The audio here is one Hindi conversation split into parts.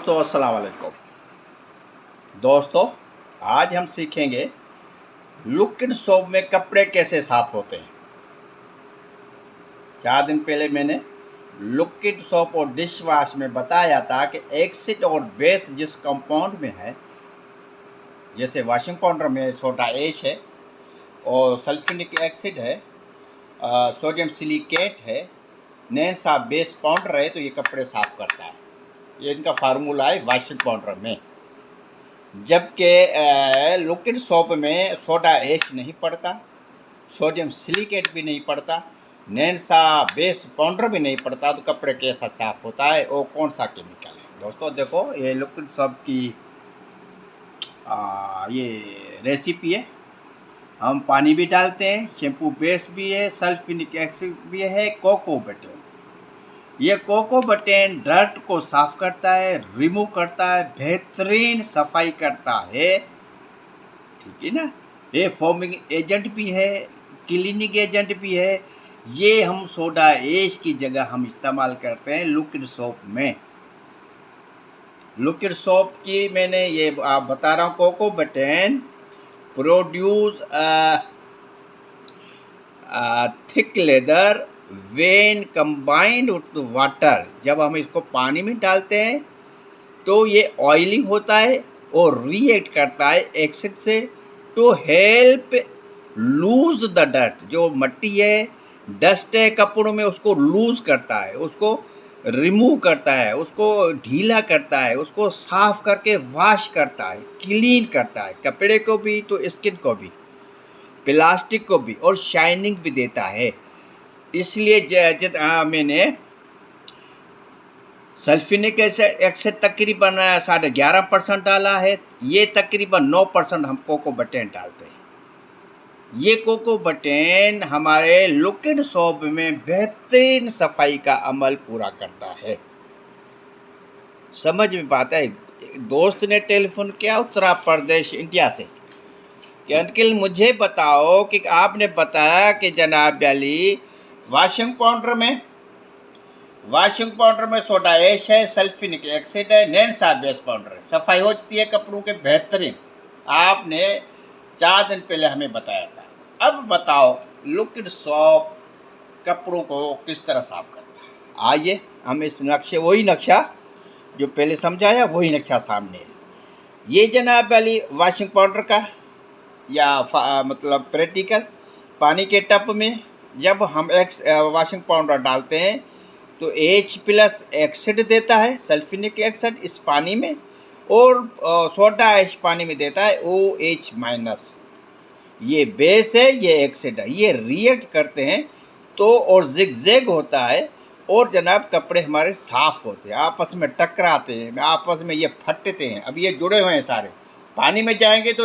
दोस्तों अस्सलाम वालेकुम। दोस्तों आज हम सीखेंगे लिक्विड सोप में कपड़े कैसे साफ होते हैं। 4 दिन पहले मैंने लिक्विड सोप और डिश वाश में बताया था कि एसिड और बेस जिस कंपाउंड में है, जैसे वॉशिंग पाउडर में सोडा ऐश है और सल्फ्यूरिक एसिड है, सोडियम सिलिकेट है, नैनसा बेस पाउडर है, तो ये कपड़े साफ करता है। ये इनका फार्मूला है वॉशिंग पाउडर में। जबकि लिक्विड सोप में सोडा ऐश नहीं पड़ता, सोडियम सिलिकेट भी नहीं पड़ता, नैनसा बेस पाउडर भी नहीं पड़ता, तो कपड़े कैसा साफ होता है और कौन सा केमिकल है। दोस्तों देखो, ये लिक्विड सोप की ये रेसिपी है। हम पानी भी डालते हैं, शैम्पू बेस भी है, सल्फ्यूरिक एसिड भी है, कोको बटन। ये कोको बटन डर्ट को साफ करता है, रिमूव करता है, बेहतरीन सफाई करता है, ठीक है ना। ये फोमिंग एजेंट भी है, क्लीनिंग एजेंट भी है। ये हम सोडा ऐश की जगह हम इस्तेमाल करते हैं लिक्विड सोप में। लिक्विड सोप की मैंने ये आप बता रहा हूँ, coco butter produce thick lather when combined with water. जब हम इसको पानी में डालते हैं तो ये ऑयली होता है और रिएक्ट करता है एसिड से to help loose the dust. जो मट्टी है, डस्ट है कपड़ों में, उसको लूज करता है, उसको रिमूव करता है, उसको ढीला करता है, उसको साफ करके वॉश करता है, क्लीन करता है, कपड़े को भी तो स्किन को भी, प्लास्टिक को भी, और शाइनिंग भी देता है। इसलिए मैंने सल्फ्यूरिक एसिड तकरीबन 11.5% डाला है। ये तकरीबन 9% हम कोको बटन डालते हैं। ये कोको बटन हमारे लिक्विड सोप में बेहतरीन सफाई का अमल पूरा करता है। समझ में बात है। दोस्त ने टेलीफोन किया उत्तर प्रदेश इंडिया से कि अंकल मुझे बताओ कि आपने बताया कि जनाब अली वॉशिंग पाउडर में सोडा ऐश है, सल्फ्यूरिक एसिड है, नैनसा बेस पाउडर है, सफाई होती है कपड़ों के बेहतरीन। आपने 4 दिन पहले हमें बताया था। अब बताओ लिक्विड सोप कपड़ों को किस तरह साफ करता है। आइए हम इस नक्शे, वही नक्शा जो पहले समझाया, वही नक्शा सामने है। ये जनाब अली वॉशिंग पाउडर का या मतलब प्रैक्टिकल पानी के टब में जब हम वॉशिंग पाउडर डालते हैं तो H+ एसिड देता है, सल्फ्यूरिक एसिड इस पानी में, और सोडा ऐश पानी में देता है OH-। ये बेस है, ये एसिड है, ये रिएक्ट करते हैं तो और जिगजैग होता है और जनाब कपड़े हमारे साफ होते हैं, आपस में टकराते हैं, आपस में ये फटते हैं। अब ये जुड़े हुए हैं सारे, पानी में जाएंगे तो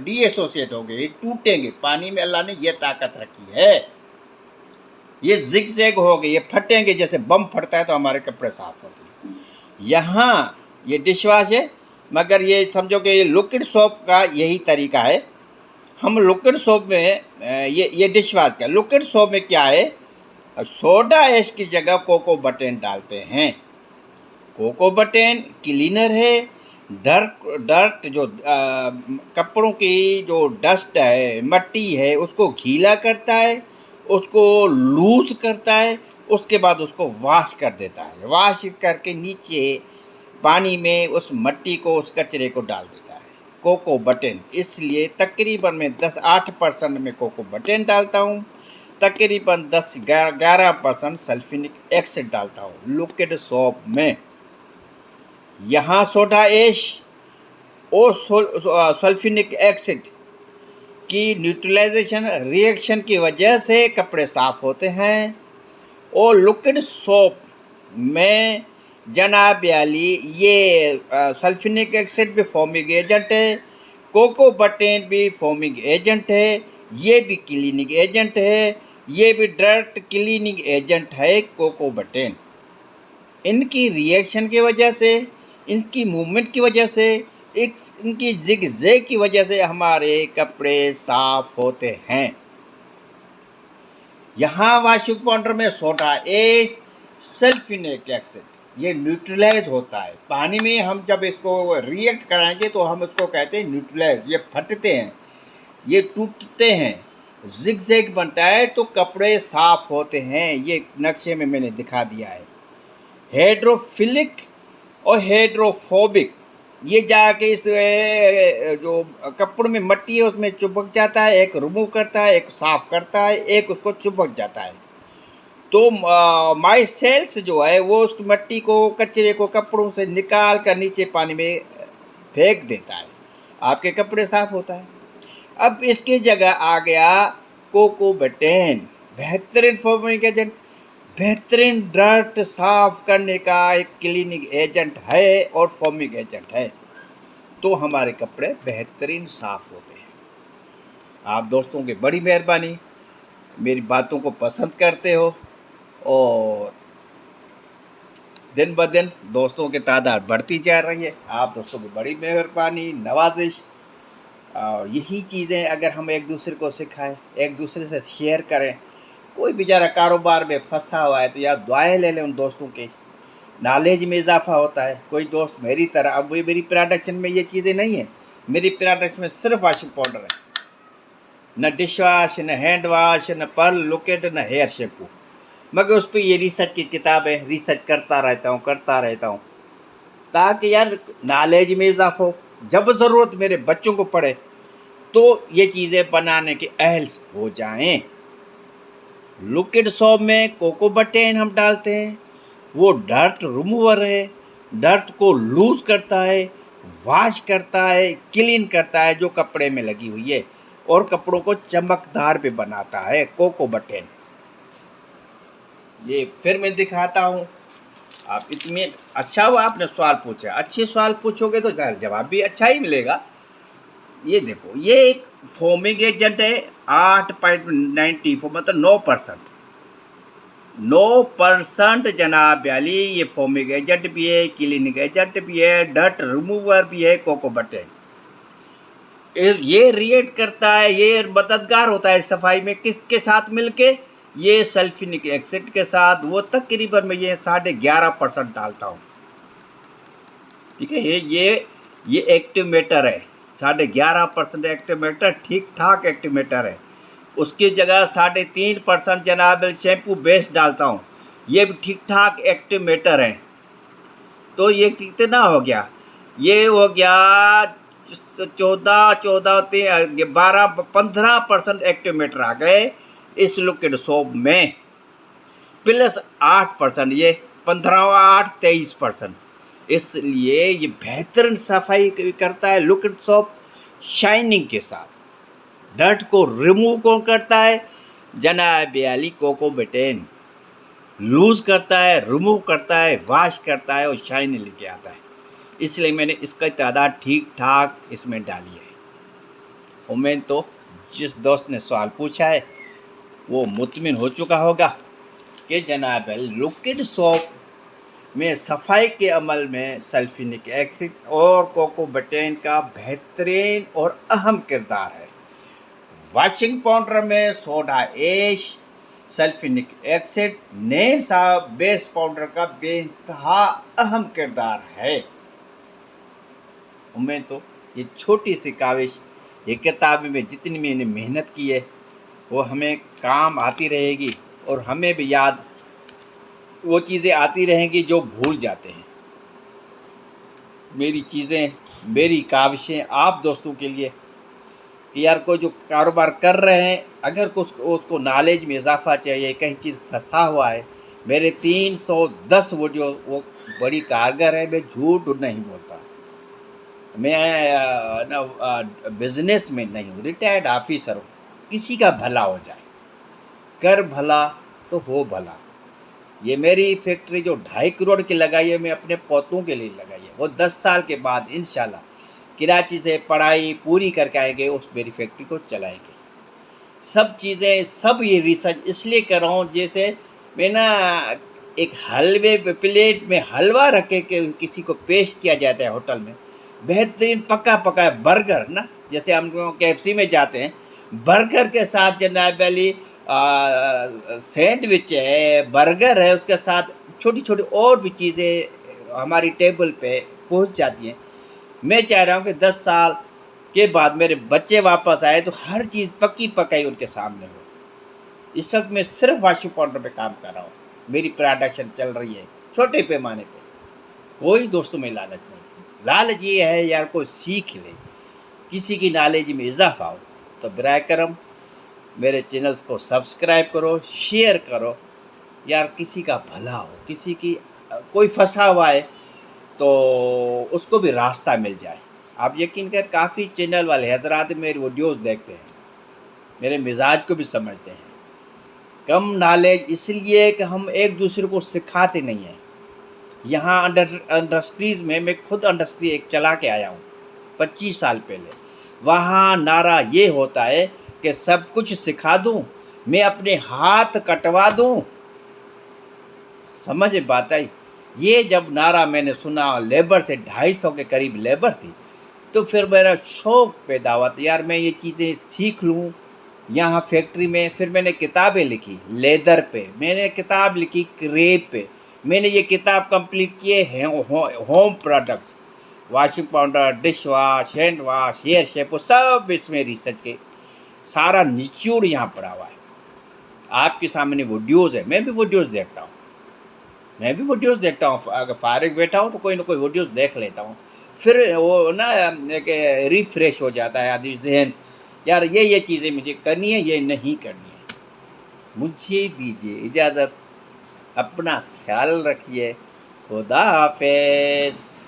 डी एसोसिएट हो गए, टूटेंगे। पानी में अल्लाह ने ये ताकत रखी है, ये जिगजैग हो गए, ये फटेंगे, जैसे बम फटता है तो हमारे कपड़े साफ होते हैं। यहाँ ये डिश वॉश है, मगर ये समझो कि ये लिक्विड सोप का यही तरीका है। हम लिक्विड सोप में ये डिश वॉश का, लिक्विड सोप में क्या है, सोडा ऐश की जगह कोको बटन डालते हैं। कोको बटन क्लीनर है, डर्ट जो कपड़ों की जो डस्ट है, मट्टी है, उसको गीला करता है, उसको लूज करता है, उसके बाद उसको वॉश कर देता है। वॉश करके नीचे पानी में उस मट्टी को, उस कचरे को डाल देता है कोको बटन। इसलिए तकरीबन मैं 8% में कोको बटन डालता हूँ, तकरीबन 11% सल्फ्यूरिक एसिड डालता हूँ लिक्विड सोप में। यहाँ सोडा ऐश और सल्फ्यूरिक एसिड की न्यूट्रलाइजेशन रिएक्शन की वजह से कपड़े साफ होते हैं। और लिक्विड सोप में जनाब अली ये सल्फ्यूरिक एसिड भी फोमिंग एजेंट है, कोको बटन भी फोमिंग एजेंट है, ये भी क्लीनिंग एजेंट है, ये भी डर्ट क्लीनिंग एजेंट है कोको बटन। इनकी रिएक्शन की वजह से, इनकी मूवमेंट की वजह से, इनकी जिगजैग की वजह से हमारे कपड़े साफ होते हैं। यहाँ वॉशिंग पाउडर में सोडा ऐश, सल्फ्यूरिक एसिड, ये न्यूट्रलाइज होता है। पानी में हम जब इसको रिएक्ट कराएंगे तो हम उसको कहते हैं न्यूट्रलाइज। ये फटते हैं, ये टूटते हैं, जिगजैग बनता है तो कपड़े साफ होते हैं। ये नक्शे में मैंने दिखा दिया है। हाइड्रोफिलिक और हाइड्रोफोबिक, ये जाके इस जो कपड़ों में मट्टी है उसमें चिपक जाता है, एक रिमूव करता है, एक साफ करता है, एक उसको चिपक जाता है। तो माई सेल्स जो है वो उस मट्टी को, कचरे को कपड़ों से निकाल कर नीचे पानी में फेंक देता है, आपके कपड़े साफ होता है। अब इसकी जगह आ गया कोकोबेटेन, बेहतरीन फोमिंग एजेंट, बेहतरीन डर्ट साफ करने का एक क्लीनिंग एजेंट है और फोमिंग एजेंट है, तो हमारे कपड़े बेहतरीन साफ होते हैं। आप दोस्तों की बड़ी मेहरबानी, मेरी बातों को पसंद करते हो और दिन ब दिन दोस्तों की तादाद बढ़ती जा रही है। आप दोस्तों की बड़ी मेहरबानी, नवाजिश। यही चीज़ें अगर हम एक दूसरे को सिखाएं, एक दूसरे से शेयर करें, कोई बेचारा कारोबार में फंसा हुआ है तो यार दुआएं ले लें उन दोस्तों की, नॉलेज में इजाफा होता है। कोई दोस्त मेरी तरह, अब मेरी प्रोडक्शन में ये चीज़ें नहीं है, मेरी प्रोडक्शन में सिर्फ वॉशिंग पाउडर है, न डिश वॉश, न हैंड वॉश, न पर्ल लुकेट, न हेयर शैम्पू, मगर उस पर ये रिसर्च की किताबें रिसर्च करता रहता हूँ ताकि यार नॉलेज में इजाफा हो, जब ज़रूरत मेरे बच्चों को पड़े तो ये चीज़ें बनाने के अहल हो जाएं। लिक्विड सोप में कोकोबेटेन हम डालते हैं, वो डर्ट रिमूवर है, डर्ट को लूज करता है, वॉश करता है, क्लीन करता है जो कपड़े में लगी हुई है और कपड़ों को चमकदार भी बनाता है कोकोबेटेन। ये फिर मैं दिखाता हूँ। आप इतने अच्छा हुआ आपने सवाल पूछा, अच्छे सवाल पूछोगे तो जवाब भी अच्छा ही मिलेगा। ये देखो, ये एक फोमिंग एजेंट है 8.94, मतलब 9% जनाब वाली। ये फोमिंग एजेंट भी है, क्लीनिंग एजेंट भी है, डर्ट रिमूवर भी है कोकोबेटेन। ये रिएक्ट करता है, ये मददगार होता है सफाई में, किसके साथ मिलके, ये सल्फ्यूरिक एसिड के साथ। वो तकरीबन मैं ये 11.5% डालता हूँ, ठीक है। ये एक्टिवेटर है, 11.5% एक्टिवेटर, ठीक ठाक एक्टिवेटर है। उसकी जगह 3.5% जनाब शैम्पू बेस डालता हूँ, ये भी ठीक ठाक एक्टिवेटर है। तो ये कितना हो गया, ये हो गया 15% एक्टिवेटर आ गए इस लिक्विड सोप में, प्लस 8%, ये 15 8 23%। इसलिए ये बेहतरीन सफाई करता है लिक्विड सोप, शाइनिंग के साथ। डर्ट को रिमूव कौन करता है, जनाब अली कोकोबेटेन। लूज करता है, रिमूव करता है, वॉश करता है और शाइन लेके आता है। इसलिए मैंने इसका तादाद ठीक ठाक इसमें डाली है। उम्मीद तो जिस दोस्त ने सवाल पूछा है वो मुतमिन हो चुका होगा कि जनाब लिक्विड सोप में सफाई के अमल में सल्फ्यूरिक एसिड और कोकोबेटेन का बेहतरीन और अहम किरदार है। वॉशिंग पाउडर में सोडा ऐश, सल्फ्यूरिक एसिड, नेल साहब बेस पाउडर का बेइंतहा अहम किरदार है। उम्मीद तो ये छोटी सी काविश, ये किताब में जितनी मैंने मेहनत की है वो हमें काम आती रहेगी और हमें भी याद वो चीज़ें आती रहेंगी जो भूल जाते हैं। मेरी चीज़ें, मेरी काविशें आप दोस्तों के लिए कि यार कोई जो कारोबार कर रहे हैं, अगर कुछ उसको नॉलेज में इजाफा चाहिए, कहीं चीज़ फंसा हुआ है, मेरे 310 वीडियो वो बड़ी कारगर है। मैं झूठ नहीं बोलता, मैं बिजनेस में नहीं हूँ, रिटायर्ड ऑफिसर हूँ। किसी का भला हो जाए, कर भला तो हो भला। ये मेरी फैक्ट्री जो 2.5 करोड़ की लगाई है, मैं अपने पोतों के लिए लगाई है। वो 10 साल के बाद इंशाल्लाह कराची से पढ़ाई पूरी करके आएंगे, उस मेरी फैक्ट्री को चलाएंगे। सब चीज़ें, सब ये रिसर्च इसलिए कर रहा हूँ, जैसे मैं ना एक हलवे प्लेट में हलवा रख के किसी को पेश किया जाता है होटल में, बेहतरीन पका पका बर्गर ना, जैसे हम लोग KFC में जाते हैं, बर्गर के साथ जनाब वाली सैंडविच है, बर्गर है, उसके साथ छोटी छोटी और भी चीज़ें हमारी टेबल पे पहुंच जाती हैं। मैं चाह रहा हूँ कि 10 साल के बाद मेरे बच्चे वापस आए तो हर चीज़ पक्की पकाई उनके सामने हो। इस वक्त मैं सिर्फ वॉशिंग पाउडर पे काम कर रहा हूँ, मेरी प्रोडक्शन चल रही है छोटे पैमाने पे। कोई दोस्तों में लालच नहीं। लालच ये है यार कोई सीख ले, किसी की नॉलेज में इजाफा हो। तो बराए करम मेरे चैनल्स को सब्सक्राइब करो, शेयर करो यार, किसी का भला हो, किसी की कोई फंसा हुआ है तो उसको भी रास्ता मिल जाए। आप यकीन कर काफ़ी चैनल वाले हजरात मेरी वीडियोस देखते हैं, मेरे मिजाज को भी समझते हैं। कम नॉलेज इसलिए कि हम एक दूसरे को सिखाते नहीं हैं। यहाँ इंडस्ट्रीज़ में मैं खुद इंडस्ट्री एक चला के आया हूँ 25 साल पहले। वहाँ नारा ये होता है कि सब कुछ सिखा दूँ, मैं अपने हाथ कटवा दूँ। समझ बात आई। ये जब नारा मैंने सुना, लेबर से 250 के करीब लेबर थी, तो फिर मेरा शौक़ पैदा हुआ था यार मैं ये चीज़ें सीख लूँ यहाँ फैक्ट्री में। फिर मैंने किताबें लिखी लेदर पे, मैंने किताब लिखी क्रेप पे, मैंने ये किताब कंप्लीट किए हैं home products, washing powder, dish wash, hand wash, hair shampoo, सब इसमें रिसर्च के सारा निचोड़ यहाँ पड़ा हुआ है। आपके सामने वीडियोज़ है, मैं भी वीडियोज़ देखता हूँ, अगर फारिग बैठा हूँ तो कोई ना कोई वीडियोज़ देख लेता हूँ। फिर वो ना एक रिफ़्रेश हो जाता है आदमी ज़हन, यार ये चीज़ें मुझे करनी है, ये नहीं करनी है। मुझे दीजिए इजाज़त, अपना ख्याल रखिए। खुदा हाफ़िज़।